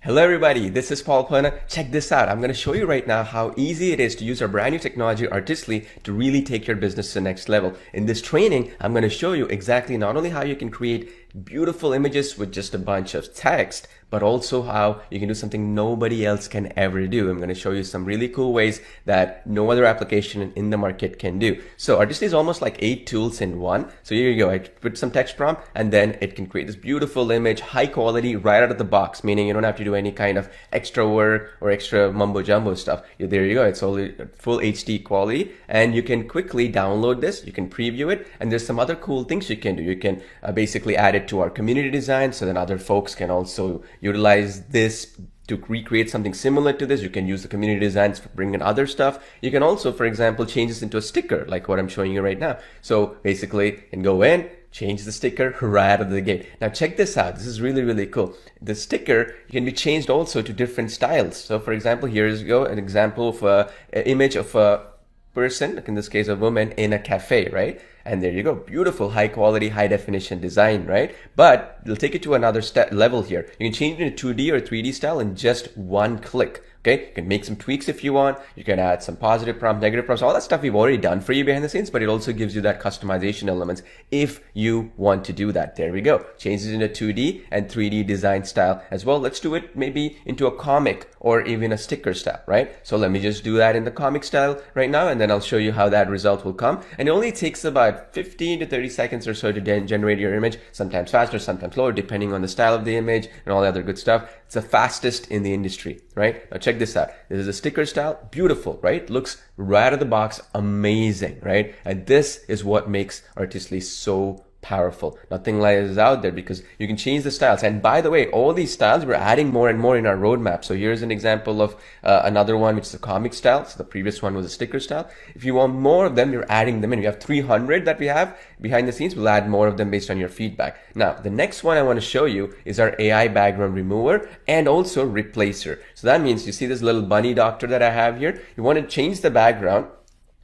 Hello everybody, this is Paul Perna. Check this out. I'm going to show you right now how easy it is to use our brand new technology Artistly to really take your business to the next level. In this training, I'm going to show you exactly not only how you can create beautiful images with just a bunch of text, but also how you can do something nobody else can ever do. I'm going to show you some really cool ways that no other application in the market can do. So Artistly is almost like 8 tools in one. So here you go. I put some text prompt and then it can create this beautiful image, high quality right out of the box, meaning you don't have to do any kind of extra work or extra mumbo jumbo stuff. There you go. It's only full HD quality and you can quickly download this. You can preview it and there's some other cool things you can do. You can basically add it to our community design so then other folks can also utilize this to recreate something similar to this. You can use the community designs for bringing in other stuff. You can also, for example, change this into a sticker like what I'm showing you right now. So basically you can go in, change the sticker right out of the gate. Now check this out. This is really, really cool. The sticker can be changed also to different styles. So for example, here's an example of an image of a person, like in this case a woman, in a cafe, right? And there you go, beautiful, high quality, high definition design, right? But it'll take it to another level here. You can change it into 2D or 3D style in just one click. Okay, you can make some tweaks if you want. You can add some positive prompts, negative prompts, all that stuff we've already done for you behind the scenes, but it also gives you that customization elements if you want to do that. There we go. Changes it into 2D and 3D design style as well. Let's do it maybe into a comic or even a sticker style, right? So let me just do that in the comic style right now, and then I'll show you how that result will come. And it only takes about 15 to 30 seconds or so to generate your image, sometimes faster, sometimes slower, depending on the style of the image and all the other good stuff. It's the fastest in the industry, right? Now check this out. This is a sticker style, beautiful, right? Looks right out of the box, amazing, right? And this is what makes Artistly so powerful. Nothing like this is out there because you can change the styles. And by the way, all these styles we're adding more and more in our roadmap. So here's an example of another one, which is a comic style. So the previous one was a sticker style. If you want more of them, you're adding them in. We have 300 that we have behind the scenes. We'll add more of them based on your feedback. Now, the next one I want to show you is our AI background remover and also replacer. So that means you see this little bunny doctor that I have here. You want to change the background.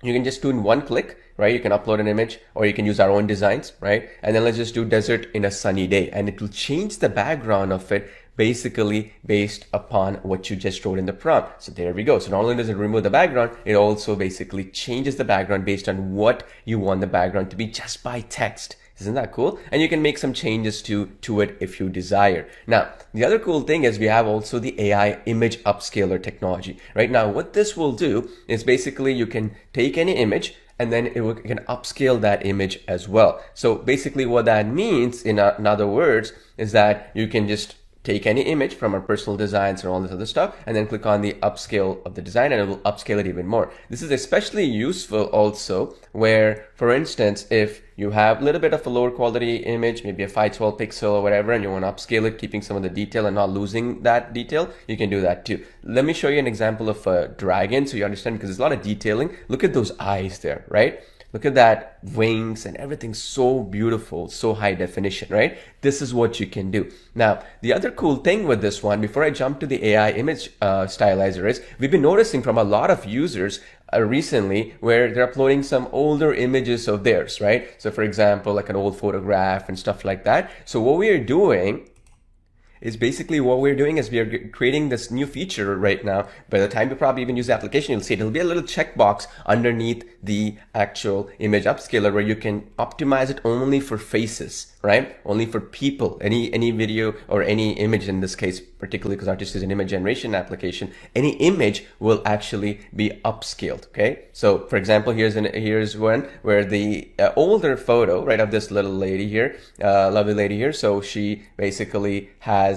You can just do in one click, right? You can upload an image or you can use our own designs, right? And then let's just do desert in a sunny day and it will change the background of it basically based upon what you just wrote in the prompt. So there we go. So not only does it remove the background, it also basically changes the background based on what you want the background to be just by text. Isn't that cool? And you can make some changes to it if you desire. Now, the other cool thing is we have also the AI image upscaler technology. Right now, what this will do is basically you can take any image and then it can upscale that image as well. So basically what that means in other words is that you can just take any image from our personal designs and all this other stuff and then click on the upscale of the design and it will upscale it even more. This is especially useful also where, for instance, if you have a little bit of a lower quality image, maybe a 512 pixel or whatever, and you want to upscale it, keeping some of the detail and not losing that detail, you can do that too. Let me show you an example of a dragon so you understand because there's a lot of detailing. Look at those eyes there, right? Look at that wings and everything's so beautiful, so high definition, right? This is what you can do. Now, the other cool thing with this one, before I jump to the AI image stylizer is, we've been noticing from a lot of users recently where they're uploading some older images of theirs, right? So for example, like an old photograph and stuff like that. So what we are doing is basically what we're doing is we are creating this new feature right now. By the time you probably even use the application, you'll see it'll be a little checkbox underneath the actual image upscaler where you can optimize it only for faces, right? Only for people, any video or any image in this case, particularly because Artist is an image generation application, any image will actually be upscaled, okay? So for example, here's one where the older photo, right, of this little lady here, lovely lady here. So she basically has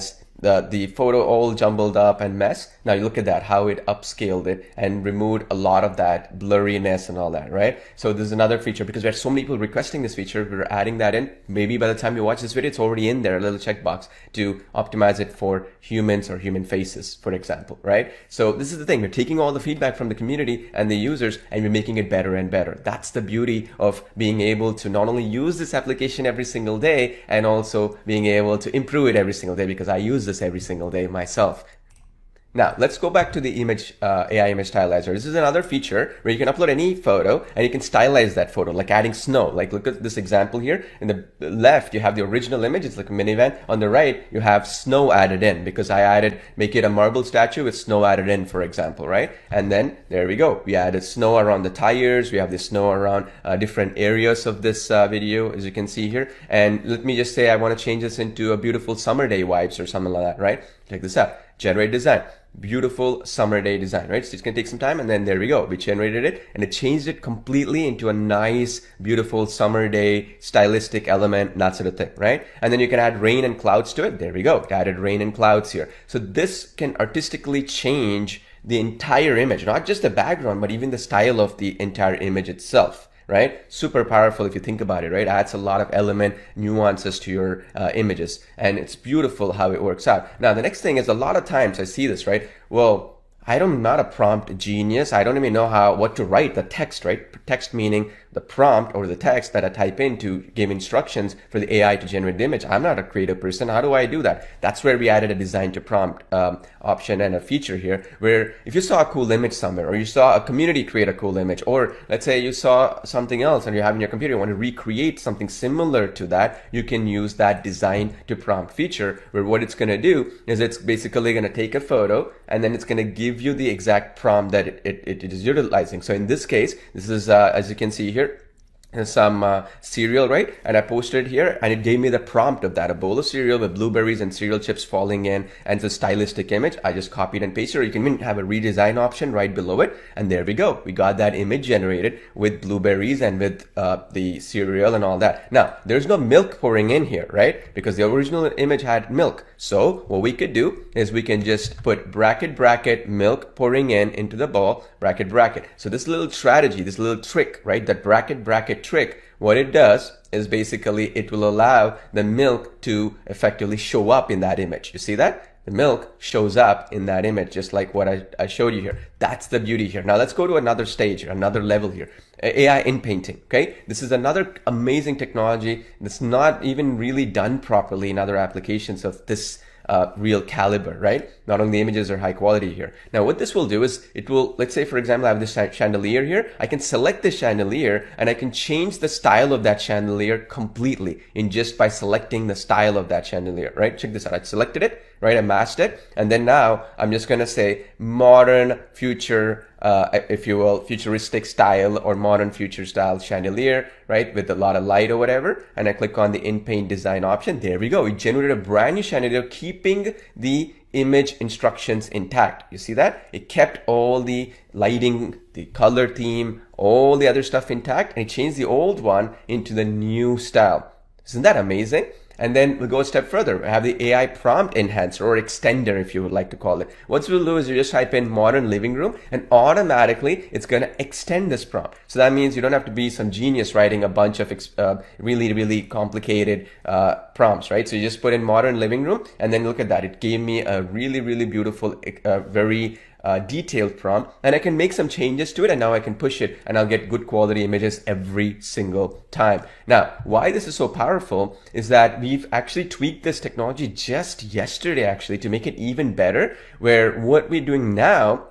the photo all jumbled up and mess. Now you look at that, how it upscaled it and removed a lot of that blurriness and all that, right? So this is another feature because there's so many people requesting this feature. We're adding that in. Maybe by the time you watch this video, it's already in there, a little checkbox to optimize it for humans or human faces, for example, right? So this is the thing. We're taking all the feedback from the community and the users and we're making it better and better. That's the beauty of being able to not only use this application every single day and also being able to improve it every single day because I use this every single day myself. Now, let's go back to the image AI image stylizer. This is another feature where you can upload any photo and you can stylize that photo, like adding snow. Like look at this example here. In the left, you have the original image. It's like a minivan. On the right, you have snow added in because I added, make it a marble statue with snow added in, for example, right? And then there we go. We added snow around the tires. We have the snow around different areas of this video, as you can see here. And let me just say I want to change this into a beautiful summer day vibes or something like that, right? Check this out. Generate design. Beautiful summer day design, right? So it's gonna take some time, and then there we go. We generated it and it changed it completely into a nice, beautiful summer day stylistic element, that sort of thing, right? And then you can add rain and clouds to it. There we go. It added rain and clouds here. So this can artistically change the entire image, not just the background, but even the style of the entire image itself. Right? Super powerful if you think about it, right? Adds a lot of element nuances to your images, and it's beautiful how it works out. Now, the next thing is a lot of times I see this, right? Well, I'm not a prompt genius. I don't even know what to write the text, right? Text meaning the prompt or the text that I type in to give instructions for the AI to generate the image. I'm not a creative person. How do I do that? That's where we added a design to prompt option and a feature here, where if you saw a cool image somewhere, or you saw a community create a cool image, or let's say you saw something else and you have in your computer, you want to recreate something similar to that, you can use that design to prompt feature, where what it's going to do is it's basically going to take a photo and then it's going to give you the exact prompt that it is utilizing. So in this case, this is as you can see here, some cereal, right? And I posted here and it gave me the prompt of that, a bowl of cereal with blueberries and cereal chips falling in, and it's a stylistic image. I just copied and pasted, or you can even have a redesign option right below it, and there we go. We got that image generated with blueberries and with the cereal and all that. Now, there's no milk pouring in here, right? Because the original image had milk. So what we could do is we can just put bracket, bracket, milk pouring in into the bowl, bracket, bracket. So this little strategy, this little trick, right? That bracket, bracket trick, what it does is basically it will allow the milk to effectively show up in that image. You see that? The milk shows up in that image, just like what I showed you here. That's the beauty here. Now let's go to another stage, another level here. AI in painting, okay? This is another amazing technology that's not even really done properly in other applications of this real caliber, right? Not only the images are high quality here. Now what this will do is it will, let's say for example, I have this chandelier here. I can select this chandelier and I can change the style of that chandelier completely in just by selecting the style of that chandelier, right? Check this out. I selected it, right? I masked it. And then now I'm just going to say modern future, if you will, futuristic style or modern future style chandelier, right? With a lot of light or whatever. And I click on the in-paint design option. There we go. We generated a brand new chandelier, keeping the image instructions intact. You see that? It kept all the lighting, the color theme, all the other stuff intact, and it changed the old one into the new style. Isn't that amazing? And then we'll go a step further. We have the AI prompt enhancer or extender, if you would like to call it. What we'll do is you just type in modern living room and automatically it's going to extend this prompt. So that means you don't have to be some genius writing a bunch of really, really complicated prompts, right? So you just put in modern living room and then look at that. It gave me a really, really beautiful, very detailed prompt, and I can make some changes to it, and now I can push it and I'll get good quality images every single time. Now, why this is so powerful is that we've actually tweaked this technology just yesterday actually to make it even better, where what we're doing now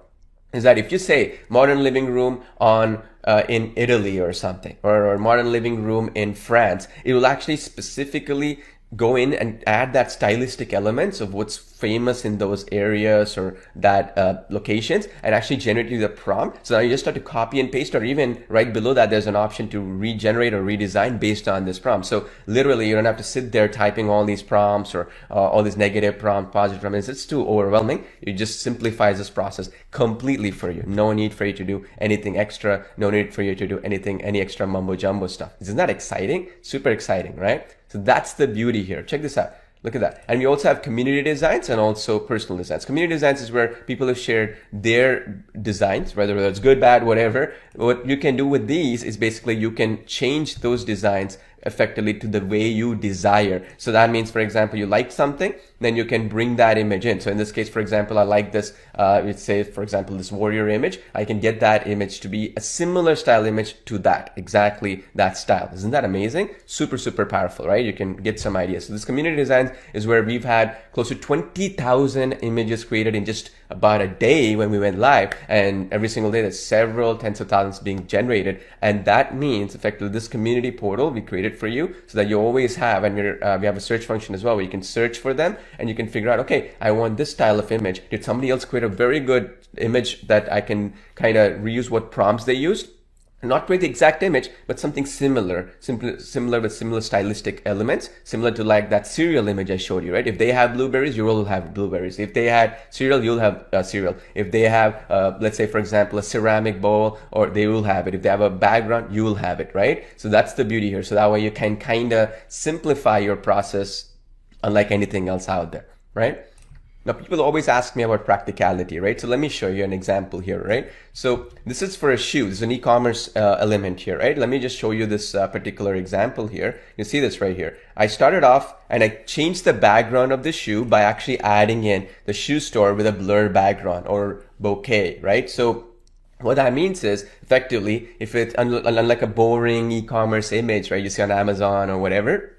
is that if you say modern living room on in Italy or something, or modern living room in France, it will actually specifically go in and add that stylistic elements of what's famous in those areas or that locations, and actually generate you the prompt. So now you just have to copy and paste, or even right below that there's an option to regenerate or redesign based on this prompt. So literally you don't have to sit there typing all these prompts or all these negative prompts, positive prompts. It's too overwhelming. It just simplifies this process completely for you. No need for you to do anything extra. No need for you to do any extra mumbo jumbo stuff. Isn't that exciting? Super exciting, right? So that's the beauty here. Check this out. Look at that. And we also have community designs and also personal designs. Community designs is where people have shared their designs, whether it's good, bad, whatever. What you can do with these is basically you can change those designs effectively to the way you desire. So that means, for example, you like something then you can bring that image in. So in this case, for example, I like this, let's say, for example, this warrior image. I can get that image to be a similar style image to that, exactly that style. Isn't that amazing? Super, super powerful, right? You can get some ideas. So this community design is where we've had close to 20,000 images created in just about a day when we went live. And every single day, there's several tens of thousands being generated. And that means effectively this community portal we created for you so that you always have, and we have a search function as well where you can search for them and you can figure out, okay, I want this style of image. Did somebody else create a very good image that I can kind of reuse what prompts they used? Not create the exact image, but something similar with similar stylistic elements, similar to like that cereal image I showed you, right? If they have blueberries, you will have blueberries. If they had cereal, you'll have cereal. If they have, let's say, for example, a ceramic bowl, or they will have it. If they have a background, you will have it, right? So that's the beauty here. So that way you can kind of simplify your process unlike anything else out there, right? Now, people always ask me about practicality, right? So let me show you an example here, right? So this is for a shoe. This is an e-commerce element here, right? Let me just show you this particular example here. You see this right here. I started off and I changed the background of the shoe by actually adding in the shoe store with a blur background or bokeh, right? So what that means is effectively, if it's unlike a boring e-commerce image, right? You see on Amazon or whatever,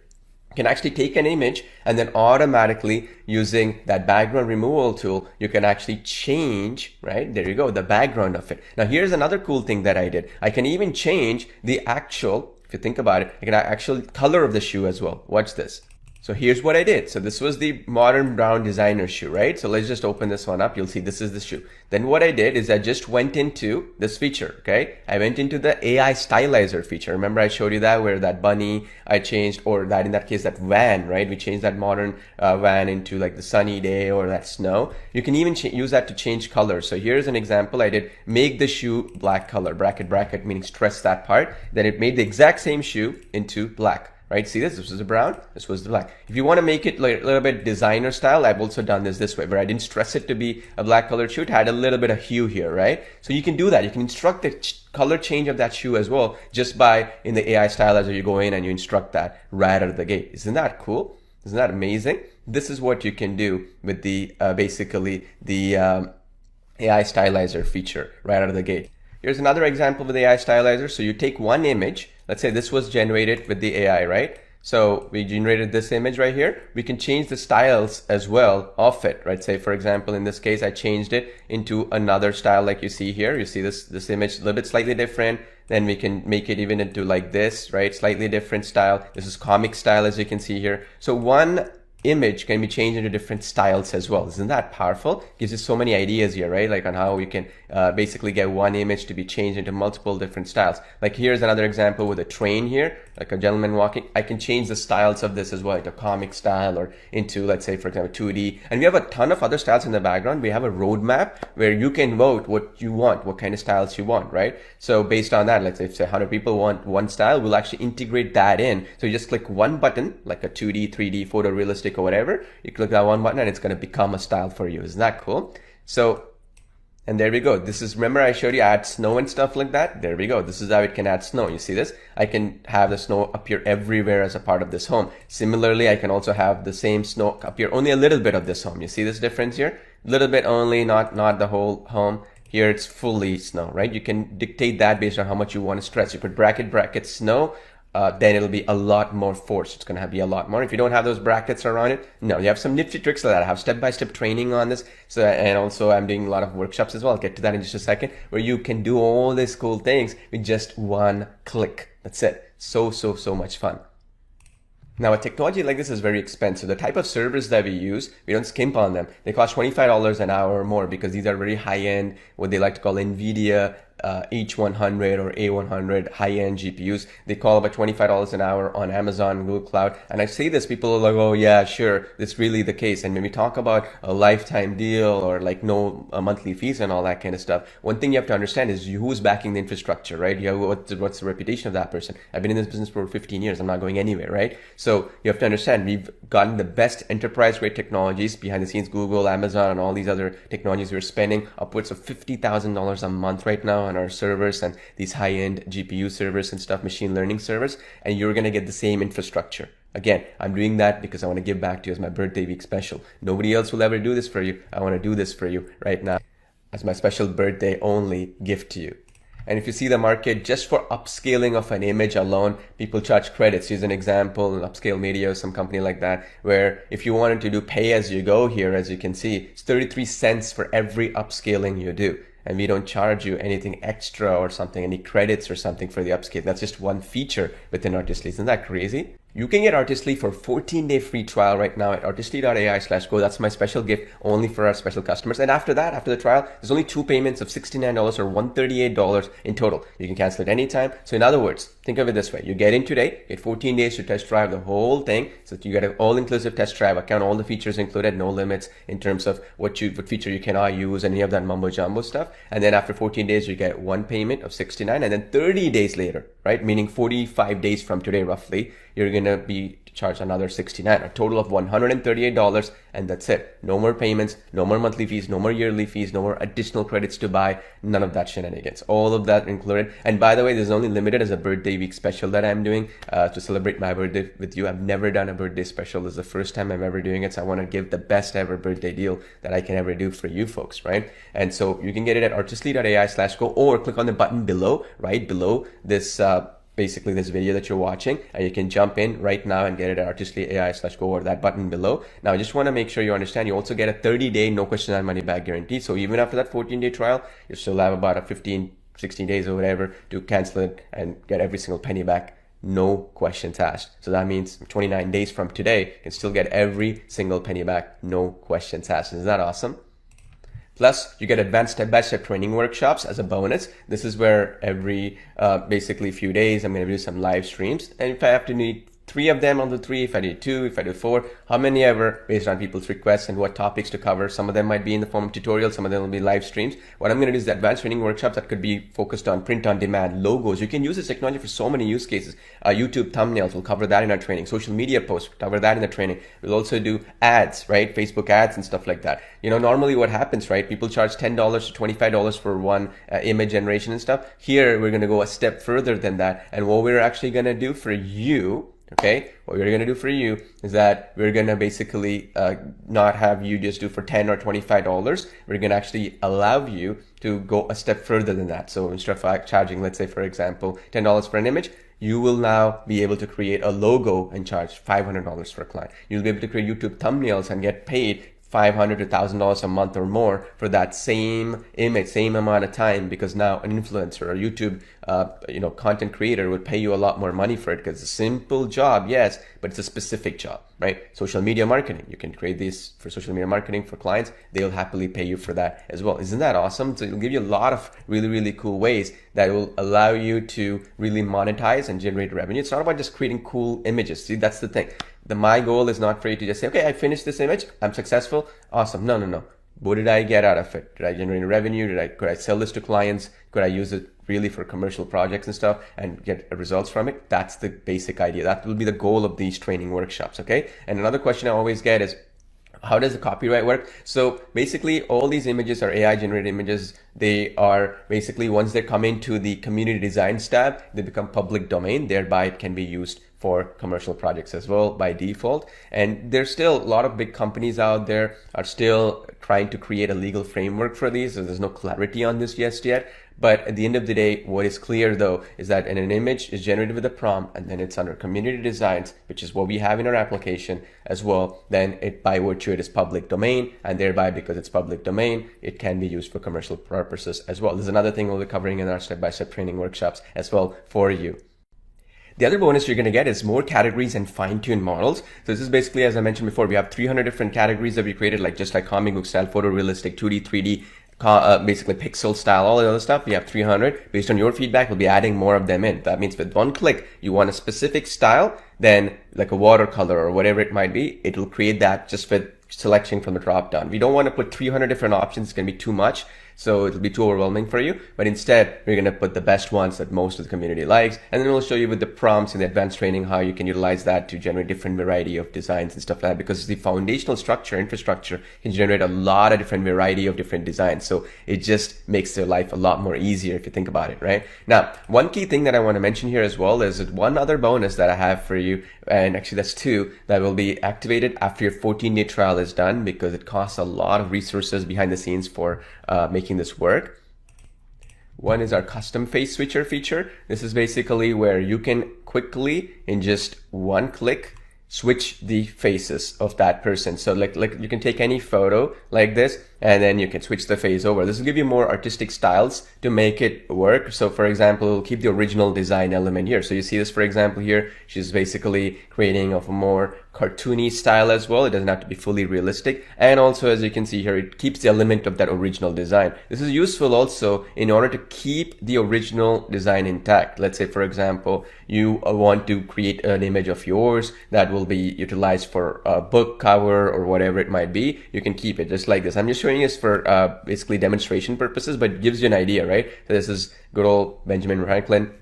can actually take an image and then automatically using that background removal tool, you can actually change, right? There you go, the background of it. Now here's another cool thing that I did. I can even change the actual, if you think about it, I can actual color of the shoe as well. Watch this. So here's what I did. So this was the modern brown designer shoe, right? So let's just open this one up. You'll see this is the shoe. Then what I did is I just went into this feature, okay? I went into the AI stylizer feature. Remember I showed you that where that bunny I changed, or that in that case, that van, right? We changed that modern van into like the sunny day or that snow. You can even use that to change colors. So here's an example. I did make the shoe black color, bracket, meaning stress that part. Then it made the exact same shoe into black. Right? See this? This was the brown. This was the black. If you want to make it like a little bit designer style, I've also done this way, where I didn't stress it to be a black colored shoe. It had a little bit of hue here, right? So you can do that. You can instruct the color change of that shoe as well, just by in the AI stylizer, you go in and you instruct that right out of the gate. Isn't that cool? Isn't that amazing? This is what you can do with the basically the AI stylizer feature right out of the gate. Here's another example with the AI stylizer. So you take one image. Let's say this was generated with the AI, right? So we generated this image right here. We can change the styles as well of it, right? Say, for example, in this case, I changed it into another style like you see here. You see this image a little bit slightly different. Then we can make it even into like this, right? Slightly different style. This is comic style, as you can see here. So one image can be changed into different styles as well. Isn't that powerful? Gives you so many ideas here, right? Like on how we can basically get one image to be changed into multiple different styles. Like here's another example with a train here, like a gentleman walking. I can change the styles of this as well, like a comic style or into, let's say, for example, 2D. And we have a ton of other styles in the background. We have a roadmap where you can vote what you want, what kind of styles you want, right? So based on that, let's say if 100 people want one style, we'll actually integrate that in. So you just click one button, like a 2D, 3D, photorealistic or whatever. You click that one button and it's going to become a style for you. Isn't that cool? So, and there we go. This is, remember I showed you add snow and stuff like that? There we go. This is how it can add snow. You see this? I can have the snow appear everywhere as a part of this home. Similarly, I can also have the same snow appear only a little bit of this home. You see this difference here? A little bit only, not the whole home. Here it's fully snow, right? You can dictate that based on how much you want to stress. You put bracket snow, then it'll be a lot more force. It's going to be a lot more. If you don't have those brackets around it, no, you have some nifty tricks like that. I have step-by-step training on this. So, and also I'm doing a lot of workshops as well. I'll get to that in just a second, where you can do all these cool things with just one click. That's it. So much fun. Now, a technology like this is very expensive. The type of servers that we use, we don't skimp on them. They cost $25 an hour or more because these are very high-end, what they like to call NVIDIA H100 or A100 high-end GPUs. They call about $25 an hour on Amazon, Google Cloud. And I say this, people are like, oh yeah, sure, that's really the case. And when we talk about a lifetime deal or like no monthly fees and all that kind of stuff, one thing you have to understand is who's backing the infrastructure, right? You have, what's the reputation of that person? I've been in this business for 15 years. I'm not going anywhere, right? So you have to understand we've gotten the best enterprise-grade technologies behind the scenes, Google, Amazon, and all these other technologies. We're spending upwards of $50,000 a month right now on our servers and these high-end GPU servers and stuff, machine learning servers, and you're going to get the same infrastructure, Again, I'm doing that because I want to give back to you as my birthday week special. Nobody else will ever do this for you. I want to do this for you right now as my special birthday only gift to you. And if you see the market, just for upscaling of an image alone, people charge credits. Here's an example, an Upscale Media or some company like that, where if you wanted to do pay as you go here, as you can see, it's 33 cents for every upscaling you do. And we don't charge you anything extra or something, any credits or something for the upscale. That's just one feature within Artistly. Isn't that crazy? You can get Artistly for 14-day free trial right now at artistly.ai/go. That's my special gift only for our special customers. And after that, after the trial, there's only 2 payments of $69 or $138 in total. You can cancel it anytime. So in other words, think of it this way. You get in today, get 14 days to test drive the whole thing. So you get an all-inclusive test drive account, all the features included, no limits in terms of what feature you cannot use, any of that mumbo jumbo stuff. And then after 14 days, you get 1 payment of $69. And then 30 days later, right? Meaning 45 days from today, roughly, you're going to be charged another $69, a total of $138, and that's it. No more payments, no more monthly fees, no more yearly fees, no more additional credits to buy, none of that shenanigans. All of that included. And by the way, this is only limited as a birthday week special that I'm doing to celebrate my birthday with you. I've never done a birthday special. This is the first time I'm ever doing it, so I want to give the best ever birthday deal that I can ever do for you folks, right? And so you can get it at artistly.ai/go, or click on the button below, right below this basically this video that you're watching, and you can jump in right now and get it at artistly.ai/go, or that button below. Now I just want to make sure you understand, you also get a 30-day no question and money back guarantee. So even after that 14-day trial, you still have about a 16 days or whatever to cancel it and get every single penny back, no questions asked. So that means 29 days from today, you can still get every single penny back, no questions asked. Isn't that awesome? Plus, you get advanced step-by-step training workshops as a bonus. This is where every basically few days, I'm going to do some live streams. And if I have to need 3 of them, I'll do 3. If I do 2, if I do 4, how many ever, based on people's requests and what topics to cover. Some of them might be in the form of tutorials, some of them will be live streams. What I'm going to do is advanced training workshops that could be focused on print on demand, logos. You can use this technology for so many use cases. YouTube thumbnails, we'll cover that in our training. Social media posts, we'll cover that in the training. We'll also do ads, right? Facebook ads and stuff like that. You know, normally what happens, right? People charge $10 to $25 for one image generation and stuff. Here, we're going to go a step further than that. And what we're actually going to do for you, okay, what we're going to do for you is that we're going to basically not have you just do for $10 or $25. We're going to actually allow you to go a step further than that. So instead of charging, let's say, for example, $10 for an image, you will now be able to create a logo and charge $500 for a client. You'll be able to create YouTube thumbnails and get paid $500 to $1,000 a month or more for that same image, same amount of time, because now an influencer or YouTube content creator would pay you a lot more money for it, because it's a simple job, yes, but it's a specific job, right? Social media marketing, you can create these for social media marketing for clients. They'll happily pay you for that as well. Isn't that awesome? So it'll give you a lot of really, really cool ways that will allow you to really monetize and generate revenue. It's not about just creating cool images. See, that's the thing. My goal is not for you to just say, okay, I finished this image, I'm successful, awesome. No. What did I get out of it? Did I generate revenue? Could I sell this to clients? Could I use it really for commercial projects and stuff and get results from it? That's the basic idea. That will be the goal of these training workshops, okay? And another question I always get is, how does the copyright work? So basically, all these images are AI generated images. They are basically, once they come into the community designs tab, they become public domain. Thereby, it can be used for commercial projects as well by default. And there's still a lot of big companies out there are still trying to create a legal framework for these. So there's no clarity on this just yet. But at the end of the day, what is clear though is that an image is generated with a prompt, and then it's under community designs, which is what we have in our application as well. Then it, by virtue, it is public domain, and thereby, because it's public domain, it can be used for commercial purposes as well. There's another thing we'll be covering in our step-by-step training workshops as well for you. The other bonus you're going to get is more categories and fine-tuned models. So this is basically, as I mentioned before, we have 300 different categories that we created, like just like comic book style, photorealistic, 2D, 3D, basically pixel style, all the other stuff. We have 300. Based on your feedback, we'll be adding more of them in. That means with one click, you want a specific style, then like a watercolor or whatever it might be, it will create that just with selection from the drop down. We don't want to put 300 different options. It's going to be too much. So it'll be too overwhelming for you. But instead, we're going to put the best ones that most of the community likes. And then we'll show you with the prompts and the advanced training how you can utilize that to generate different variety of designs and stuff like that. Because the foundational structure, infrastructure can generate a lot of different variety of different designs. So it just makes their life a lot more easier if you think about it, right? Now, one key thing that I want to mention here as well is one other bonus that I have for you. And actually that's two that will be activated after your 14-day trial is done, because it costs a lot of resources behind the scenes for making this work. One is our custom face switcher feature. This is basically where you can quickly, in just one click, switch the faces of that person. So like you can take any photo like this, and then you can switch the face over. This will give you more artistic styles to make it work. So for example, we'll keep the original design element here. So you see this, for example, here, she's basically creating of a more cartoony style as well. It doesn't have to be fully realistic. And also, as you can see here, it keeps the element of that original design. This is useful also in order to keep the original design intact. Let's say, for example, you want to create an image of yours that will be utilized for a book cover or whatever it might be. You can keep it just like this. I'm just showing this for basically demonstration purposes, but it gives you an idea, right? So this is good old Benjamin Franklin.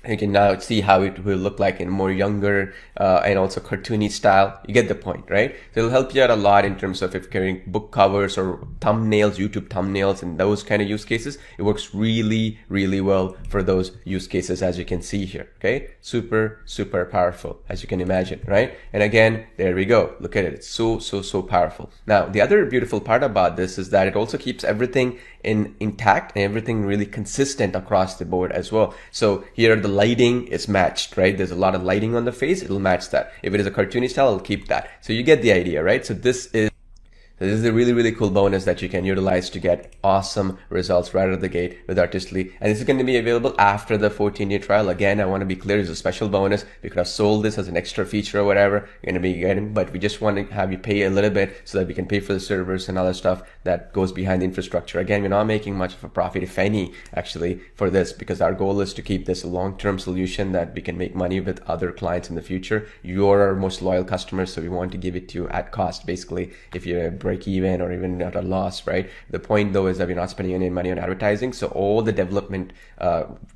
You can now see how it will look like in a more younger and also cartoony style. You get the point, right? So it'll help you out a lot in terms of if you're carrying book covers or thumbnails, YouTube thumbnails, and those kind of use cases. It works really, really well for those use cases, as you can see here, okay? Super, super powerful, as you can imagine, right? And again, there we go. Look at it. It's so, so, so powerful. Now, the other beautiful part about this is that it also keeps everything intact and everything really consistent across the board as well. So here the lighting is matched, right? There's a lot of lighting on the face, it'll match that. If it is a cartoony style, it'll keep that. So you get the idea, right? So this is a really, really cool bonus that you can utilize to get awesome results right out of the gate with Artistly. And this is going to be available after the 14-day trial. Again, I want to be clear, it's a special bonus. We could have sold this as an extra feature or whatever you're going to be getting, but we just want to have you pay a little bit so that we can pay for the servers and other stuff that goes behind the infrastructure. Again, we're not making much of a profit, if any, actually, for this, because our goal is to keep this a long-term solution that we can make money with other clients in the future. You're our most loyal customers, so we want to give it to you at cost, basically, if you're break even or even at a loss, right? The point though is that we're not spending any money on advertising, so all the development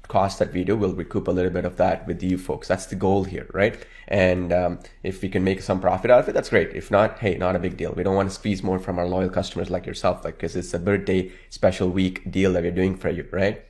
costs that we do will recoup a little bit of that with you folks. That's the goal here, right? And if we can make some profit out of it, that's great. If not, hey, not a big deal. We don't want to squeeze more from our loyal customers like yourself, like, because it's a birthday special week deal that we're doing for you, right?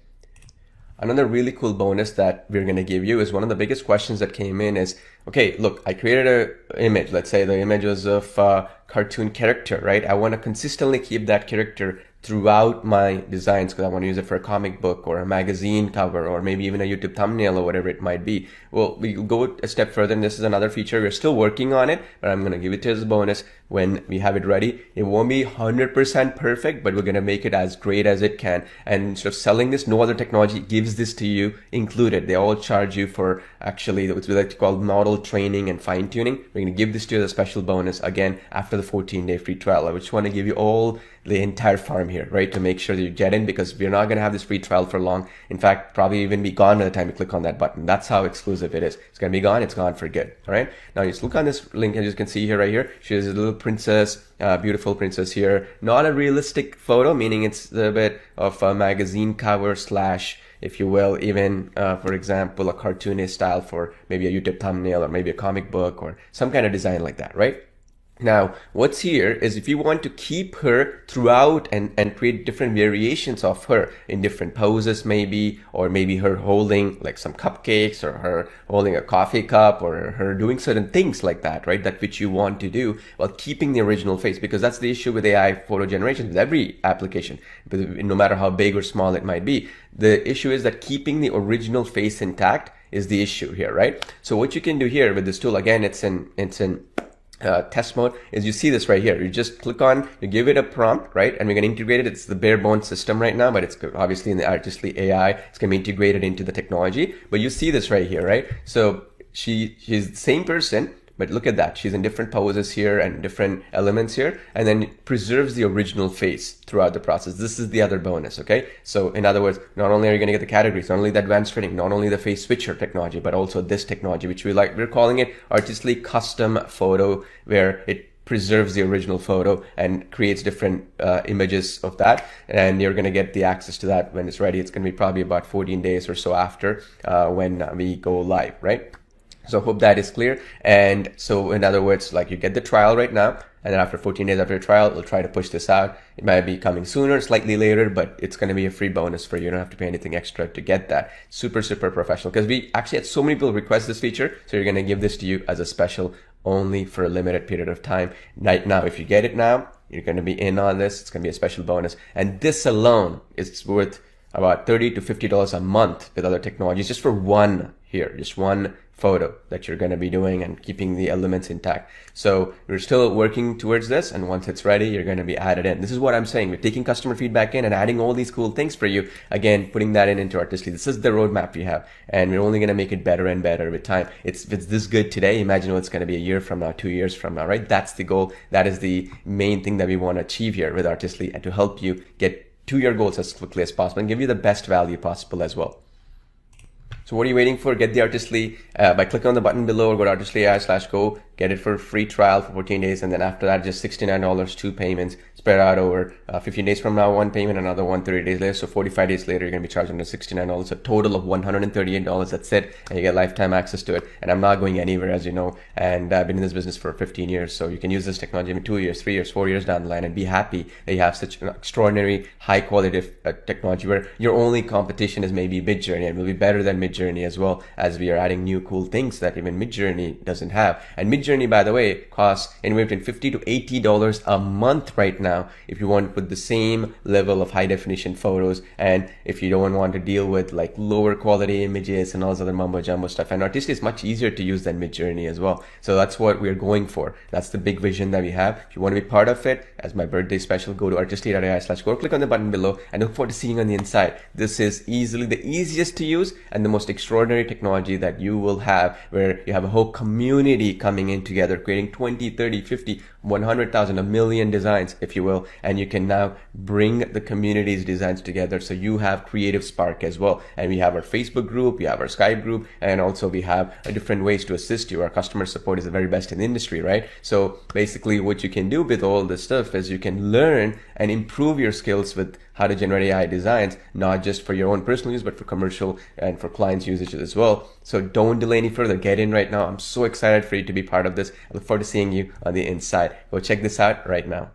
Another really cool bonus that we're going to give you is one of the biggest questions that came in is, okay, look, I created an image. Let's say the image was of a cartoon character, right? I want to consistently keep that character throughout my designs because I want to use it for a comic book or a magazine cover or maybe even a YouTube thumbnail or whatever it might be. Well, we'll go a step further, and this is another feature. We're still working on it, but I'm going to give it to you as a bonus when we have it ready. It won't be 100% perfect, but we're going to make it as great as it can. And instead of selling this, no other technology gives this to you included. They all charge you for actually what we like to call model training and fine tuning. We're going to give this to you as a special bonus again after the 14-day free trial. I just want to give you all the entire farm here, right, to make sure that you get in, because we're not going to have this free trial for long. In fact, probably even be gone by the time you click on that button. That's how exclusive it is. It's going to be gone. It's gone for good. All right. Now you just look on this link, as you can see here, right here. She's a little princess, beautiful princess here. Not a realistic photo, meaning it's a bit of a magazine cover slash, if you will, even, for example, a cartoonist style for maybe a YouTube thumbnail or maybe a comic book or some kind of design like that, right? Now, what's here is if you want to keep her throughout and create different variations of her in different poses maybe, or maybe her holding like some cupcakes or her holding a coffee cup or her doing certain things like that, right? That which you want to do while keeping the original face, because that's the issue with AI photo generation with every application, no matter how big or small it might be. The issue is that keeping the original face intact is the issue here, right? So what you can do here with this tool, again, it's in test mode, is you see this right here. You just click on, you give it a prompt, right? And we're going to integrate it. It's the bare bones system right now, but it's obviously in the Artistly AI. It's going to be integrated into the technology. But you see this right here, right? So she's the same person, but look at that. She's in different poses here and different elements here, and then it preserves the original face throughout the process. This is the other bonus, okay? So in other words, not only are you going to get the categories, not only the advanced training, not only the face switcher technology, but also this technology, which we're calling it Artistly Custom Photo, where it preserves the original photo and creates different images of that, and you're going to get the access to that when it's ready. It's going to be probably about 14 days or so after when we go live, right? So hope that is clear. And so in other words, like you get the trial right now, and then after 14 days after your trial, we'll try to push this out. It might be coming sooner, slightly later, but it's going to be a free bonus for you. You don't have to pay anything extra to get that. Super, super professional, because we actually had so many people request this feature. So you're going to give this to you as a special only for a limited period of time. Right now, if you get it now, you're going to be in on this. It's going to be a special bonus. And this alone is worth about $30 to $50 a month with other technologies just for one here, just one photo that you're going to be doing and keeping the elements intact. So we're still working towards this, and once it's ready, you're going to be added in. This is what I'm saying. We're taking customer feedback in and adding all these cool things for you. Again, putting that into Artistly. This is the roadmap we have, and we're only going to make it better and better with time. If it's this good today, imagine what it's going to be a year from now, 2 years from now, right? That's the goal. That is the main thing that we want to achieve here with Artistly, and to help you get to your goals as quickly as possible and give you the best value possible as well. So what are you waiting for? Get the Artistly by clicking on the button below, or go to artistly.ai/go, get it for a free trial for 14 days, and then after that, just $69, 2 payments spread out over 15 days from now, 1 payment, another one 30 days later. So 45 days later, you're going to be charged under $69, a total of $138. That's it, and you get lifetime access to it. And I'm not going anywhere, as you know, and I've been in this business for 15 years, so you can use this technology in 2 years, 3 years, 4 years down the line and be happy that you have such an extraordinary, high quality technology where your only competition is maybe Midjourney, and will be better than Midjourney as well, as we are adding new cool things that even Midjourney doesn't have. And Midjourney, by the way, costs anywhere between $50 to $80 a month right now if you want to put the same level of high definition photos, and if you don't want to deal with like lower quality images and all this other mumbo jumbo stuff. And Artistly is much easier to use than Midjourney as well. So that's what we're going for. That's the big vision that we have. If you want to be part of it as my birthday special, go to artistly.ai/go, click on the button below, and look forward to seeing you on the inside. This is easily the easiest to use and the most extraordinary technology that you will have, where you have a whole community coming in together, creating 20, 30, 50, 100,000, a million designs, if you will, and you can now bring the community's designs together. So you have creative spark as well. And we have our Facebook group, we have our Skype group, and also we have different ways to assist you. Our customer support is the very best in the industry, right? So basically what you can do with all this stuff is you can learn and improve your skills with how to generate AI designs, not just for your own personal use, but for commercial and for clients' usage as well. So don't delay any further. Get in right now. I'm so excited for you to be part of this. I look forward to seeing you on the inside. Go check this out right now.